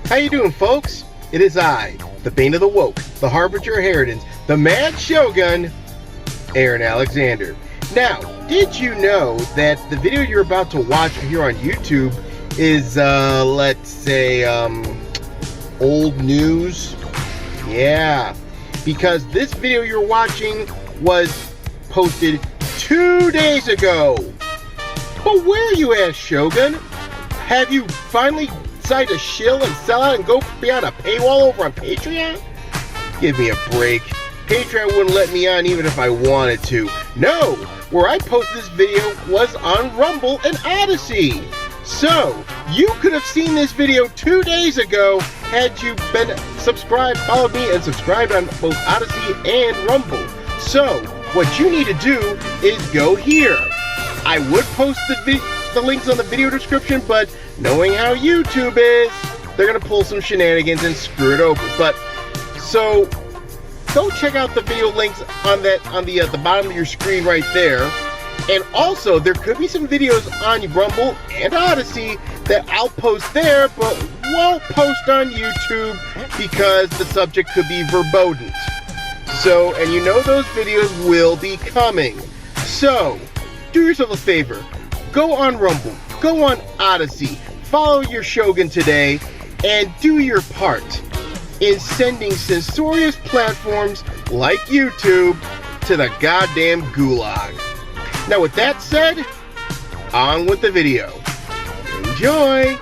How you doing, folks? It is I, the Bane of the Woke, the Harbinger of Inheritance, the Mad Shogun, Aaron Alexander. Now, did you know that the video you're about to watch here on YouTube is, let's say, old news? Yeah, because this video you're watching was posted 2 days ago. But where are you at, Shogun? Have you finally decided to shill and sell out and go beyond a paywall over on Patreon? Give me a break. Patreon wouldn't let me on even if I wanted to. No, where I posted this video was on Rumble and Odyssey. So, you could have seen this video 2 days ago had you been subscribed, followed me, and subscribed on both Odyssey and Rumble. So, what you need to do is go here. I would post the links on the video description, but knowing how YouTube is, they're going to pull some shenanigans and screw it over. But, so, go check out the video links on the bottom of your screen right there. And also, there could be some videos on Rumble and Odyssey that I'll post there, but won't post on YouTube because the subject could be verboten. So, and you know those videos will be coming. So, do yourself a favor. Go on Rumble, go on Odyssey, follow your Shogun today, and do your part in sending censorious platforms like YouTube to the goddamn gulag. Now with that said, on with the video. Enjoy!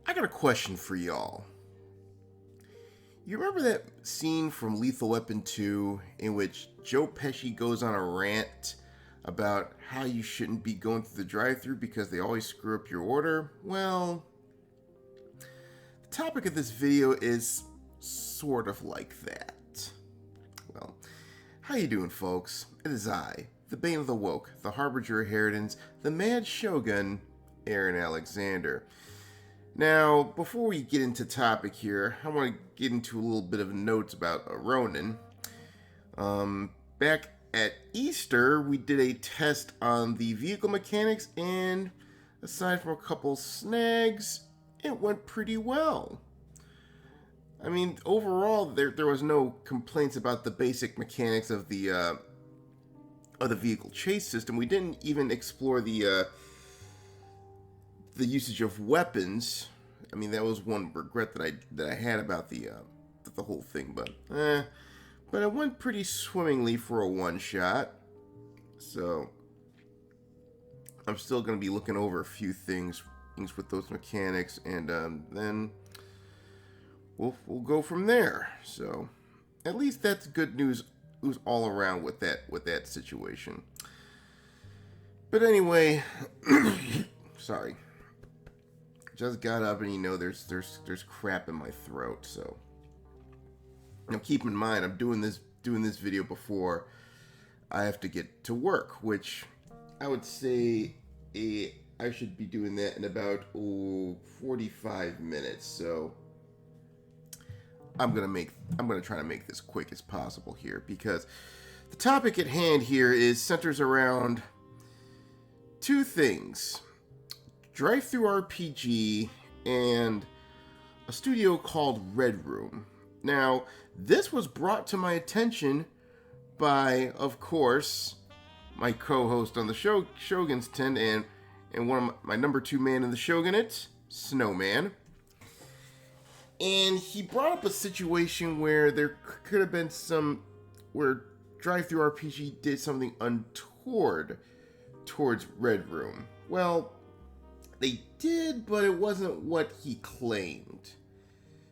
I got a question for y'all. You remember that scene from Lethal Weapon 2 in which Joe Pesci goes on a rant about how you shouldn't be going through the drive-thru because they always screw up your order? Well, the topic of this video is sort of like that. Well, how you doing, folks? It is I, the Bane of the Woke, the Harbinger of Inheritance, the Mad Shogun, Aaron Alexander. Now, before we get into topic here, I want to get into a little bit of notes about Ronin. Back at Easter, we did a test on the vehicle mechanics, and aside from a couple snags, it went pretty well. I mean, overall, there was no complaints about the basic mechanics of the vehicle chase system. We didn't even explore the usage of weapons. I mean, that was one regret that I had about the whole thing, but it went pretty swimmingly for a one shot. So I'm still going to be looking over a few things with those mechanics, and then we'll go from there. So at least that's good news all around with that situation. But anyway, sorry. Just got up, and there's crap in my throat. So now keep in mind, I'm doing this video before I have to get to work, which I would say I should be doing that in about 45 minutes. So I'm gonna try to make this quick as possible here, because the topic at hand here centers around two things: DriveThruRPG and a studio called Red Room. Now, this was brought to my attention by, of course, my co-host on the Shogun's Tent and one of my number 2 man in the Shogunate, Snowman. And he brought up a situation where there could have been where DriveThruRPG did something untoward towards Red Room. Well, they did, but it wasn't what he claimed.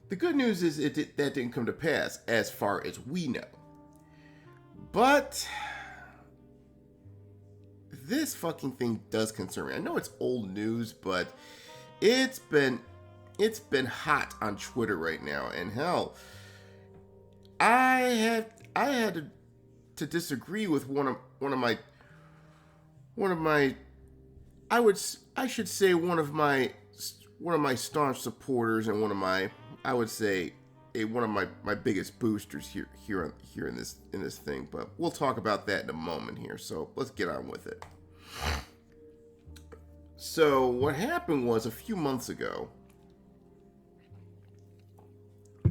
The good news is that didn't come to pass, as far as we know. But this fucking thing does concern me. I know it's old news, but it's been hot on Twitter right now, and hell, I had to disagree with one of my I should say one of my staunch supporters and one of my biggest boosters here in this thing, but we'll talk about that in a moment here. So let's get on with it. So what happened was a few months ago. A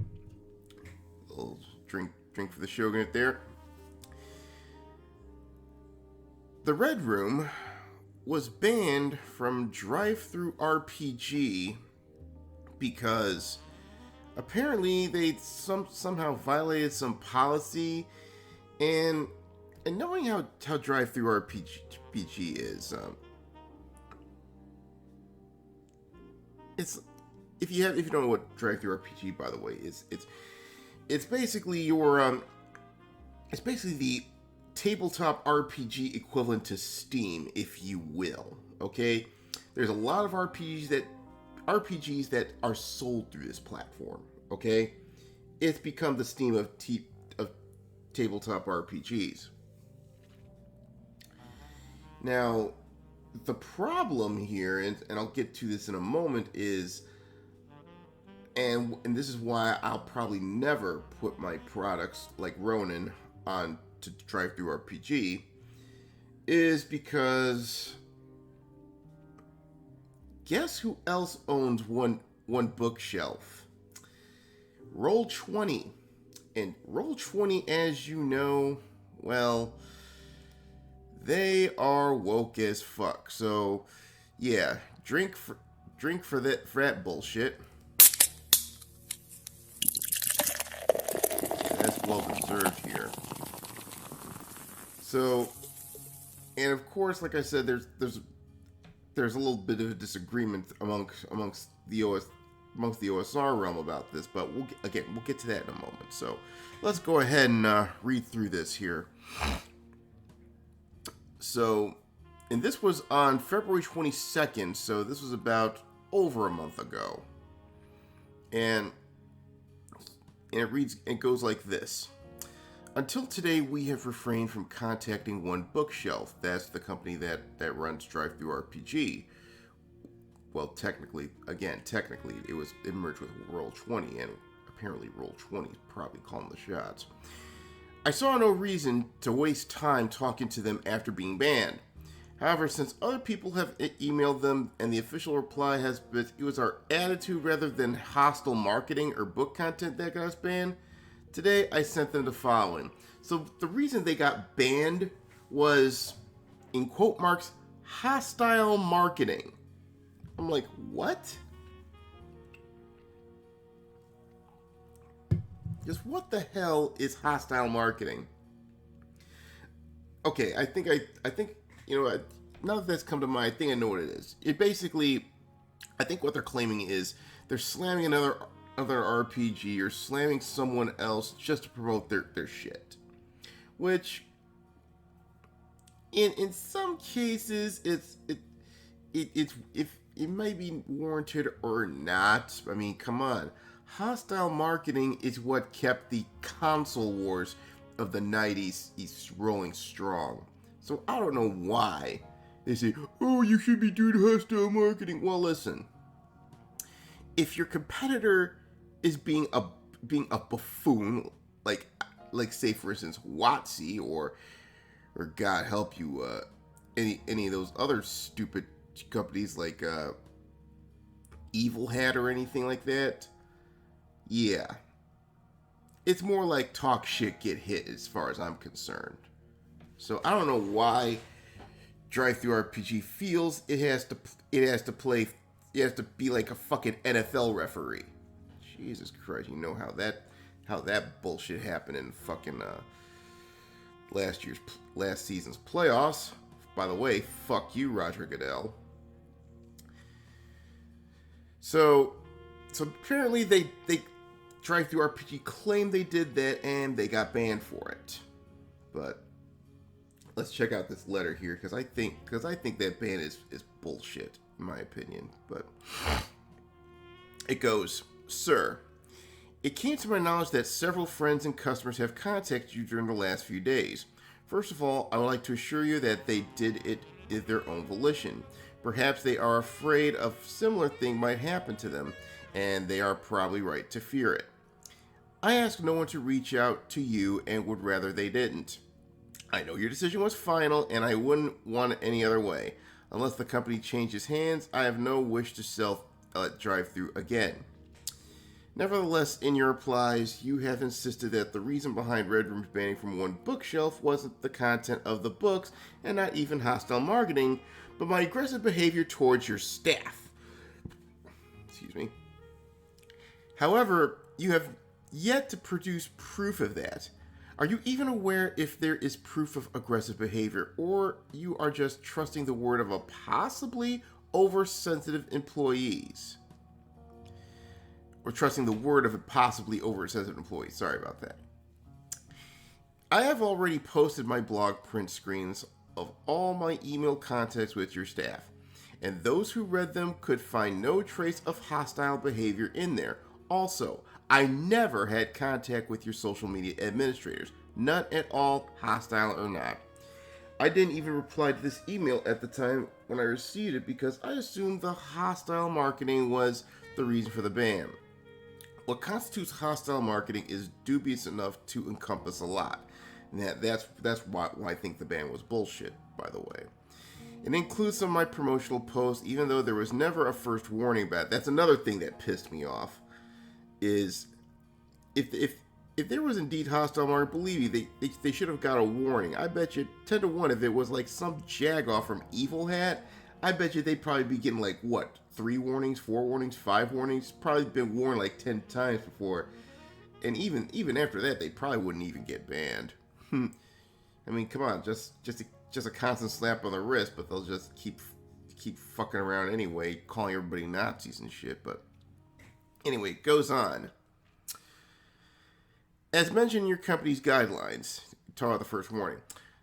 little drink for the Shogun there. The Red Room was banned from DriveThruRPG because apparently they somehow violated some policy, and knowing how DriveThruRPG is, it's if you don't know what DriveThruRPG, by the way, is, it's basically it's basically the tabletop RPG equivalent to Steam, if you will. Okay, there's a lot of RPGs that are sold through this platform. Okay, it's become the Steam of tabletop RPGs. Now, the problem here, and I'll get to this in a moment, is, and this is why I'll probably never put my products like Ronin on to DriveThruRPG, is because guess who else owns one bookshelf? Roll20. And Roll20, as you know, well, they are woke as fuck. So yeah, drink for that bullshit. That's well deserved here. So, and of course, like I said, there's a little bit of a disagreement amongst the OSR realm about this, but we'll get to that in a moment. So let's go ahead and read through this here. So, and this was on February 22nd, so this was about over a month ago. And it goes like this. Until today, we have refrained from contacting One Bookshelf. That's the company that runs DriveThruRPG. Well, technically, it merged with Roll20, and apparently Roll20 is probably calling the shots. I saw no reason to waste time talking to them after being banned. However, since other people have emailed them, and the official reply has been it was our attitude rather than hostile marketing or book content that got us banned, today I sent them the following. So the reason they got banned was, in quote marks, hostile marketing. I'm like, what? Just what the hell is hostile marketing? Okay, I think you know, now that that's come to mind, I think I know what it is. It basically, I think what they're claiming is they're slamming another RPG or slamming someone else just to promote their shit. Which, in some cases, it may be warranted or not. I mean, come on. Hostile marketing is what kept the console wars of the 90s rolling strong. So I don't know why they say, oh, you should be doing hostile marketing. Well, listen. If your competitor is being a buffoon, like say for instance WotC or God help you, any of those other stupid companies like Evil Hat or anything like that, yeah, it's more like talk shit, get hit as far as I'm concerned. So I don't know why DriveThruRPG feels it has to be like a fucking NFL referee. Jesus Christ, you know how that bullshit happened in fucking last season's playoffs. By the way, fuck you, Roger Goodell. So apparently they DriveThruRPG claimed they did that and they got banned for it. But let's check out this letter here because I think that ban is bullshit in my opinion. But it goes, Sir, it came to my knowledge that several friends and customers have contacted you during the last few days. First of all, I would like to assure you that they did it their own volition. Perhaps they are afraid a similar thing might happen to them, and they are probably right to fear it. I ask no one to reach out to you and would rather they didn't. I know your decision was final, and I wouldn't want it any other way. Unless the company changes hands, I have no wish to sell DriveThru again. Nevertheless, in your replies, you have insisted that the reason behind Red Room's banning from one bookshelf wasn't the content of the books, and not even hostile marketing, but my aggressive behavior towards your staff. Excuse me. However, you have yet to produce proof of that. Are you even aware if there is proof of aggressive behavior, or you are just trusting the word of a possibly oversensitive employees? Or trusting the word of a possibly oversensitive employee. Sorry about that. I have already posted my blog print screens of all my email contacts with your staff, and those who read them could find no trace of hostile behavior in there. Also, I never had contact with your social media administrators. None at all, hostile or not. I didn't even reply to this email at the time when I received it because I assumed the hostile marketing was the reason for the ban. What constitutes hostile marketing is dubious enough to encompass a lot. And that's why I think the ban was bullshit, by the way. It includes some of my promotional posts, even though there was never a first warning about it. That's another thing that pissed me off. Is if there was indeed hostile marketing, believe me, they should have got a warning. I bet you 10 to 1 if it was like some jagoff from Evil Hat, I bet you they'd probably be getting like, what, 3 warnings, 4 warnings, 5 warnings? Probably been warned like 10 times before. And even after that, they probably wouldn't even get banned. I mean, come on, just a constant slap on the wrist, but they'll just keep fucking around anyway, calling everybody Nazis and shit. But anyway, it goes on. As mentioned in your company's guidelines, talk about the first warning.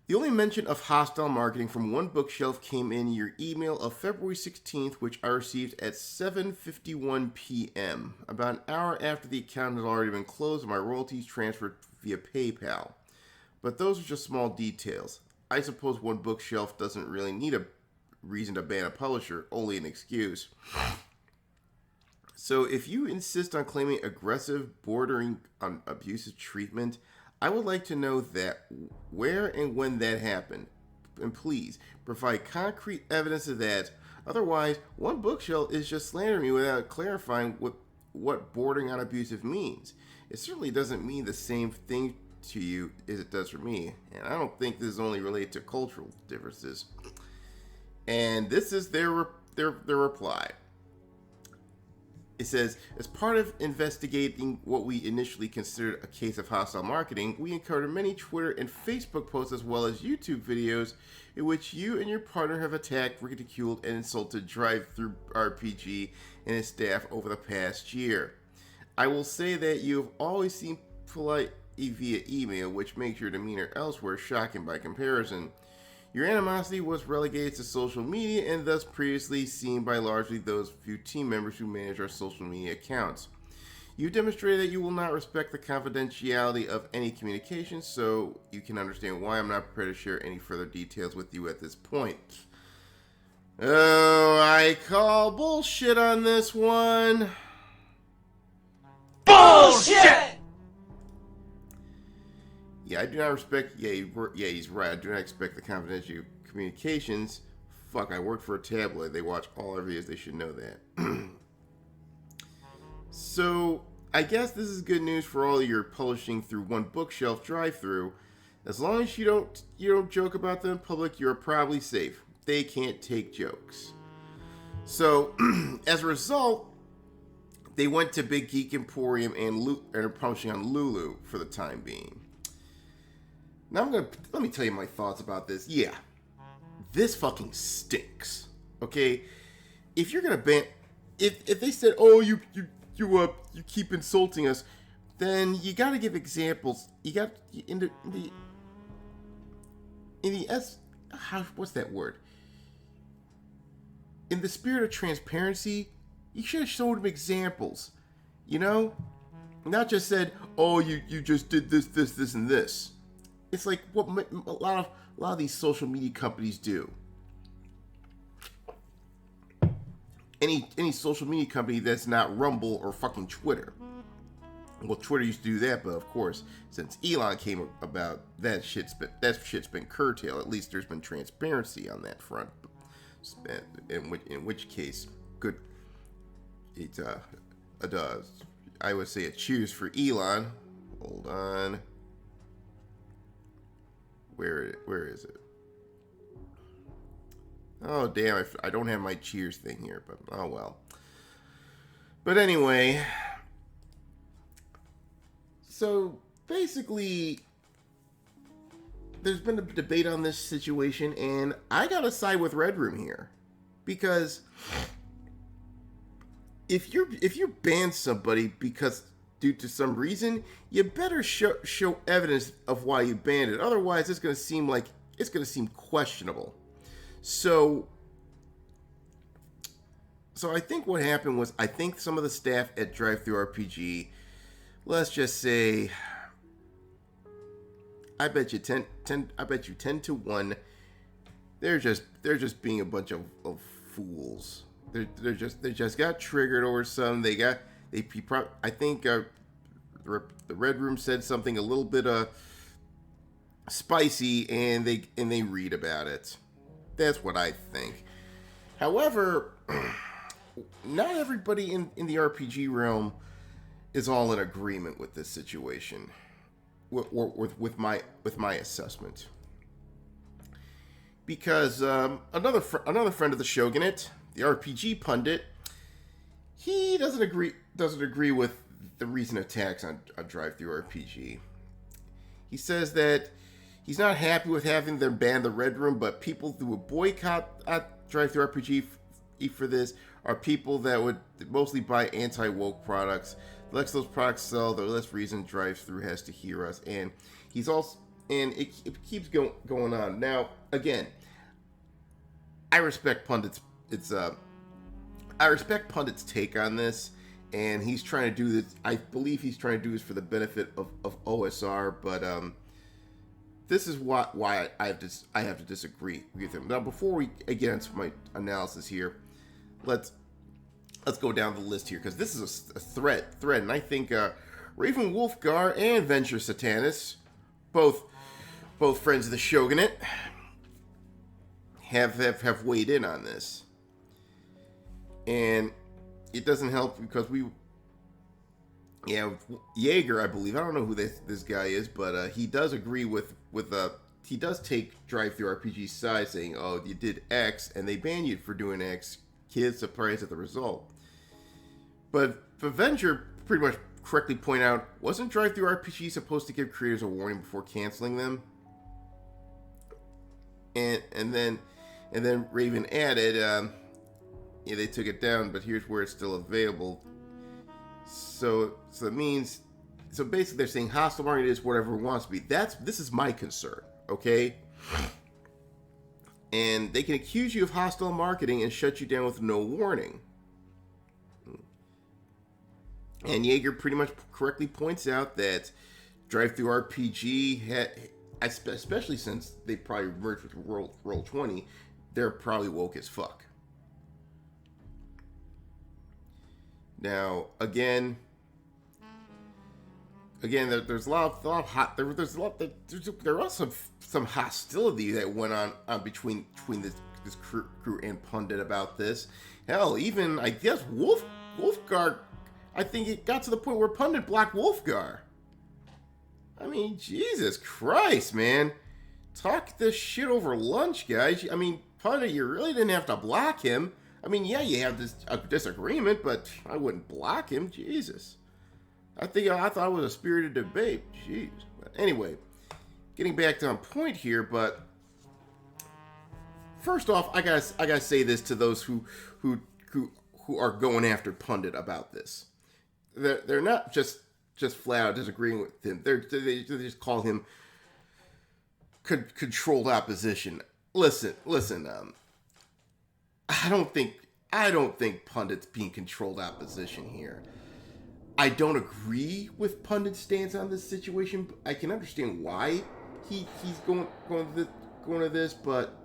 The only mention of hostile marketing from one bookshelf came in your email of February 16th, which I received at 7:51 p.m., about an hour after the account had already been closed and my royalties transferred via PayPal. But those are just small details. I suppose one bookshelf doesn't really need a reason to ban a publisher, only an excuse. So if you insist on claiming aggressive, bordering on abusive treatment, I would like to know that where and when that happened. And please, provide concrete evidence of that. Otherwise, one bookshelf is just slandering me without clarifying what bordering on abusive means. It certainly doesn't mean the same thing to you as it does for me. And I don't think this is only related to cultural differences. And this is their reply. It says, as part of investigating what we initially considered a case of hostile marketing, we encountered many Twitter and Facebook posts as well as YouTube videos in which you and your partner have attacked, ridiculed, and insulted DriveThruRPG and its staff over the past year. I will say that you have always seemed polite via email, which makes your demeanor elsewhere shocking by comparison. Your animosity was relegated to social media and thus previously seen by largely those few team members who manage our social media accounts. You demonstrated that you will not respect the confidentiality of any communication, so you can understand why I'm not prepared to share any further details with you at this point. Oh, I call bullshit on this one. Bullshit! Yeah, I do not respect. Yeah, he's right. I do not expect the confidential communications. Fuck, I work for a tabloid. They watch all our videos. They should know that. So, I guess this is good news for all your publishing through one bookshelf DriveThru. As long as you don't joke about them in public, you're probably safe. They can't take jokes. So, as a result, they went to Big Geek Emporium and are publishing on Lulu for the time being. Now let me tell you my thoughts about this. Yeah, this fucking stinks. Okay, if you're gonna ban, if they said, oh, you keep insulting us, then you got to give examples. You got what's that word? In the spirit of transparency, you should have showed them examples. You know, not just said, oh, you just did this, and this. It's like what a lot of these social media companies do. any social media company that's not Rumble or fucking Twitter. Well, Twitter used to do that, but of course, since Elon came about, that shit's been curtailed. At least there's been transparency on that front. In which case, good. It does. I would say a cheers for Elon. Hold on. Where is it? Oh damn! I don't have my cheers thing here, but oh well. But anyway. So, basically, there's been a debate on this situation, and I gotta side with Red Room here. Because if you ban somebody because due to some reason, you better show evidence of why you banned it. Otherwise, it's gonna seem questionable. So I think what happened was, I think some of the staff at DriveThruRPG, let's just say, I bet you 10 to 1. They're just being a bunch of fools. They just got triggered over something. I think the Red Room said something a little bit spicy, and they read about it. That's what I think. However, not everybody in the RPG realm is all in agreement with this situation, with my assessment. Because another friend of the Shogunate, the RPG pundit, he doesn't agree with the recent attacks on DriveThruRPG. He says that he's not happy with having them ban the Red Room, but people who would boycott at DriveThruRPG for this are people that would mostly buy anti-woke products. The less those products sell, the less reason DriveThru has to hear us. And he's also, and it keeps going on. Now, again, I respect pundits. I respect pundits' take on this, and he's trying to do this. I believe he's trying to do this for the benefit of OSR, but this is why I have to disagree with him. Now, before we get into my analysis here, let's go down the list here, because this is a thread, and I think Raven Wolfgar and Venture Satanis, both friends of the Shogunate, have weighed in on this, and it doesn't help because Jaeger, I believe, I don't know who this guy is, but he does agree with he does take DriveThruRPG's side, saying, oh, you did X and they banned you for doing X. Kids surprised at the result. But Venture pretty much correctly point out, wasn't DriveThruRPG supposed to give creators a warning before canceling them? And then Raven added, they took it down, but here's where it's still available. So it means, so basically they're saying hostile marketing is whatever it wants to be. This is my concern, okay? And they can accuse you of hostile marketing and shut you down with no warning. And Jaeger pretty much correctly points out that DriveThruRPG had, especially since they probably merged with Roll20, they're probably woke as fuck. Now, again, there's a lot of hot. There was some hostility that went on between this crew and pundit about this. Hell, even I guess Wolfgar. I think it got to the point where pundit blocked Wolfgar. I mean, Jesus Christ, man. Talk this shit over lunch, guys. I mean, pundit, you really didn't have to block him. I mean, yeah, you have this disagreement, but I wouldn't block him. Jesus. I thought it was a spirited debate. Jeez. But anyway, getting back to on point here, but first off, I gotta say this to those who are going after pundit about this. They're not just flat out disagreeing with him. They just call him controlled opposition. Listen. I don't think pundit's being controlled opposition here. I don't agree with pundit's stance on this situation. But I can understand why he's going to this, but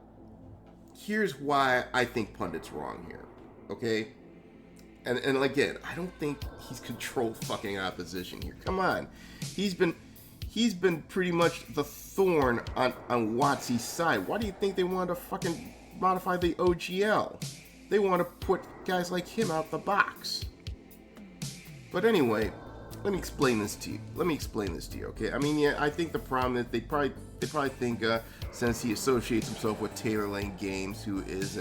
here's why I think pundit's wrong here. Okay, And again, I don't think he's controlled fucking opposition here. Come on. He's been pretty much the thorn on WotC's side. Why do you think they want to fucking modify the OGL? They want to put guys like him out the box. But anyway, let me explain this to you. Okay? I mean, yeah, I think the problem is they probably think since he associates himself with Taylor Lane Games, who is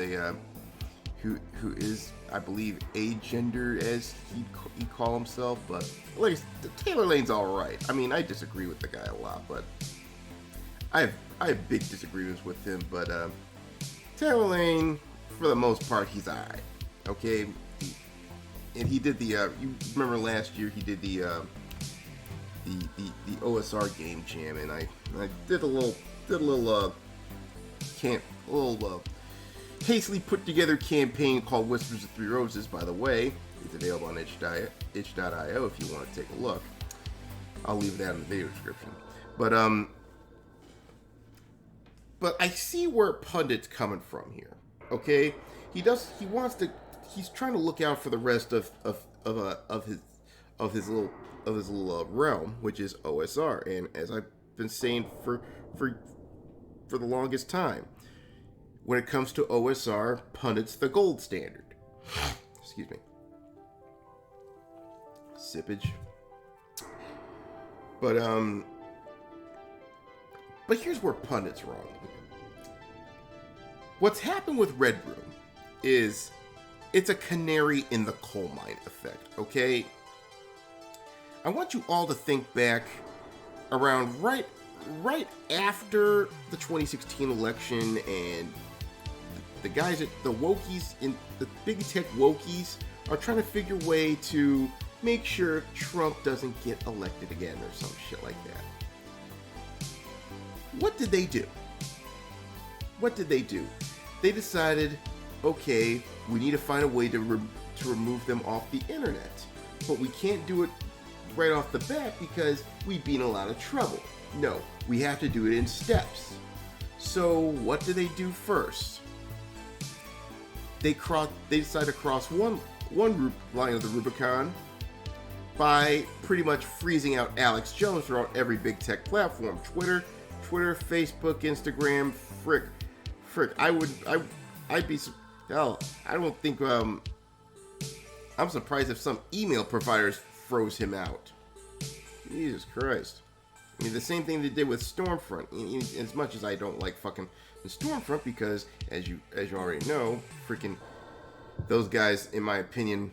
I believe agender as he call himself, but like Taylor Lane's all right. I mean, I disagree with the guy a lot, but I have big disagreements with him. But Taylor Lane, for the most part, he's alright. Okay, and he did the you remember last year he did the OSR game jam, and I did a little hastily put together campaign called Whispers of Three Roses. By the way, it's available on itch.io if you want to take a look. I'll leave that in the video description. But I see where Pundit's coming from here. Okay, he's trying to look out for the rest of his little realm, which is OSR. And as I've been saying for the longest time, when it comes to OSR, Pundit's the gold standard. Excuse me. Sippage. But here's where Pundit's wrong. What's happened with Red Room is it's a canary in the coal mine effect, okay? I want you all to think back around right after the 2016 election, and the guys at the wokies, in the big tech wokies, are trying to figure a way to make sure Trump doesn't get elected again or some shit like that. What did they do? They decided, okay, we need to find a way to remove them off the internet. But we can't do it right off the bat because we'd be in a lot of trouble. No, we have to do it in steps. So what do they do first? They decide to cross one line of the Rubicon by pretty much freezing out Alex Jones throughout every big tech platform. Twitter, Facebook, Instagram, frick. I'd be, hell, I don't think, I'm surprised if some email providers froze him out. Jesus Christ. I mean, the same thing they did with Stormfront. As much as I don't like fucking the Stormfront, because as you already know, freaking those guys, in my opinion,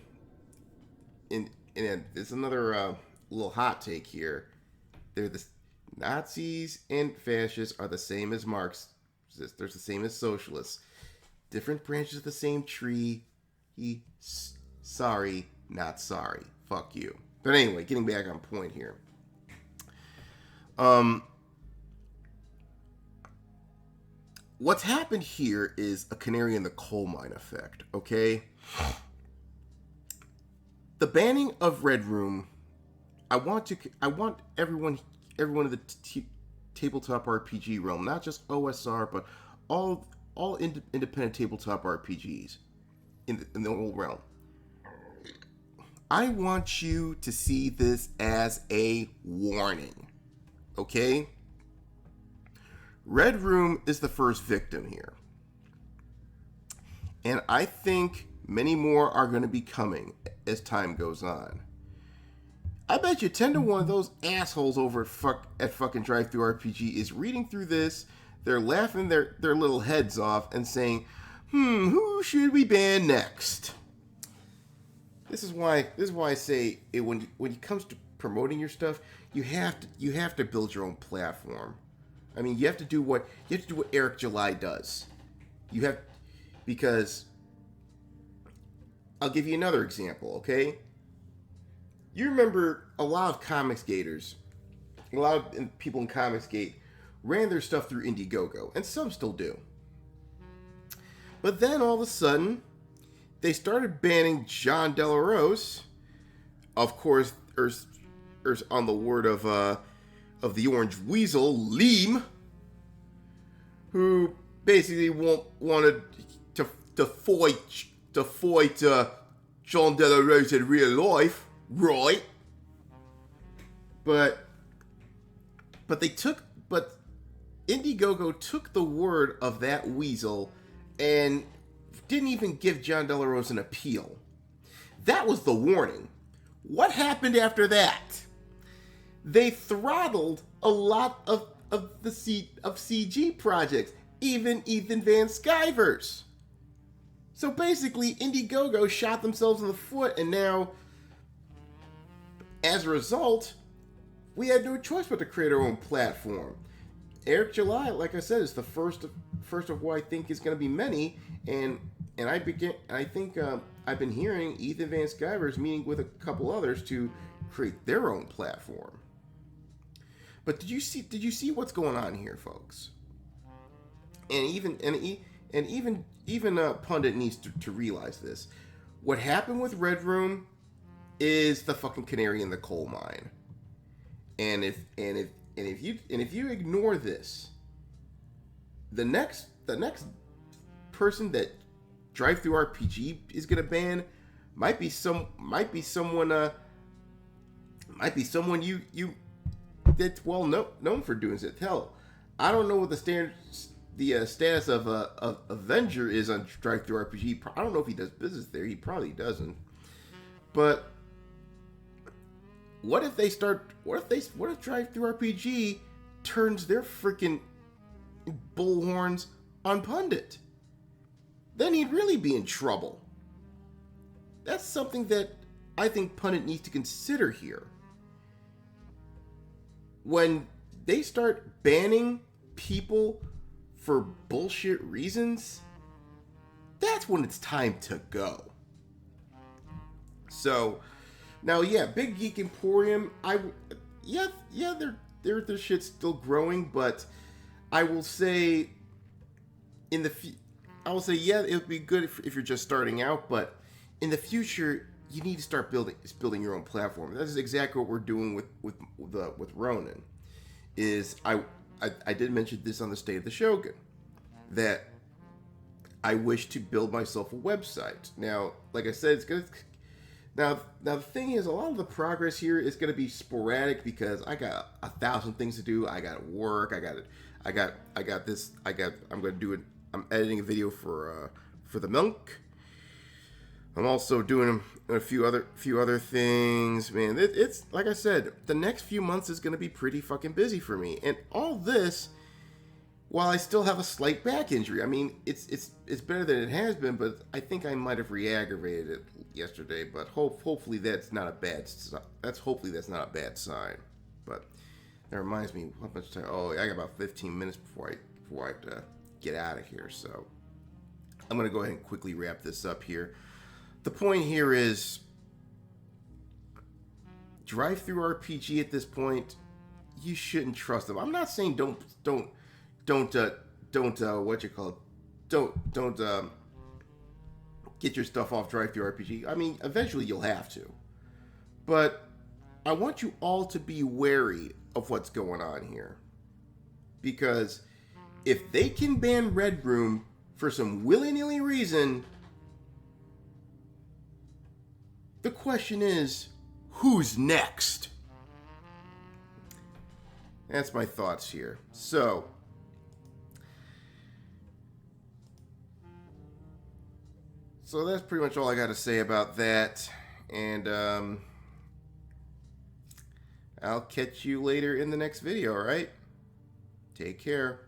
it's another little hot take here. They're the Nazis and fascists are the same as Marxists. They're the same as socialists. Different branches of the same tree. Sorry, not sorry. Fuck you. But anyway, getting back on point here. What's happened here is a canary in the coal mine effect, okay? The banning of Red Room, I want everyone in the tabletop RPG realm, not just OSR, but all independent tabletop RPGs in the whole realm. I want you to see this as a warning, okay? Red Room is the first victim here. And I think many more are going to be coming as time goes on. I bet you 10 to 1 of those assholes over at fucking DriveThruRPG is reading through this, they're laughing their little heads off and saying, who should we ban next? This is why I say when it comes to promoting your stuff, you have to build your own platform. I mean, you have to do what Eric July does. Because I'll give you another example, okay? You remember a lot of Comicsgaters, a lot of people in Comicsgate ran their stuff through Indiegogo, and some still do. But then all of a sudden, they started banning John Delarose, of course, or on the word of the Orange Weasel, Liam, who basically wanted to fight John De La Rose in real life, right? But Indiegogo took the word of that weasel and didn't even give John De La Rose an appeal. That was the warning. What happened after that? They throttled a lot of CG projects, even Ethan Van Sciver's. So basically, Indiegogo shot themselves in the foot, and now, as a result, we had no choice but to create our own platform. Eric July, like I said, is the first of what I think is going to be many, and I've been hearing Ethan Van Sciver's meeting with a couple others to create their own platform. But did you see what's going on here, folks? And even Pundit needs to realize this. What happened with Red Room is the fucking canary in the coal mine. And if you ignore this, the next person that DriveThruRPG is gonna ban might be someone you that's well known for doing it. Hell, I don't know what the status of Avenger is on DriveThruRPG. I don't know if he does business there. He probably doesn't. But what if DriveThruRPG turns their freaking bullhorns on Pundit? Then he'd really be in trouble. That's something that I think Pundit needs to consider here. When they start banning people for bullshit reasons, that's when it's time to go. So, now, yeah, Big Geek Emporium, their shit's still growing, but I will say, it would be good if you're just starting out, but in the future, you need to start building your own platform. That is exactly what we're doing with Ronin. I did mention this on the State of the Shogun, that I wish to build myself a website. Now, like I said, it's gonna. Now the thing is, a lot of the progress here is going to be sporadic because I got 1,000 things to do. I got work. I'm going to do it. I'm editing a video for the Monk. I'm also doing a few other things. Man, it's like I said, the next few months is going to be pretty fucking busy for me. And all this, while I still have a slight back injury. I mean, it's better than it has been, but I think I might have re-aggravated it yesterday. But hopefully that's not a bad. Hopefully that's not a bad sign. But that reminds me, how much time? Oh, I got about 15 minutes before I get out of here. So I'm gonna go ahead and quickly wrap this up here. The point here is DriveThruRPG at this point, you shouldn't trust them. I'm not saying don't get your stuff off DriveThruRPG. I mean, eventually you'll have to. But I want you all to be wary of what's going on here. Because if they can ban Red Room for some willy-nilly reason, the question is, who's next? That's my thoughts here. So that's pretty much all I got to say about that. And I'll catch you later in the next video, all right? Take care.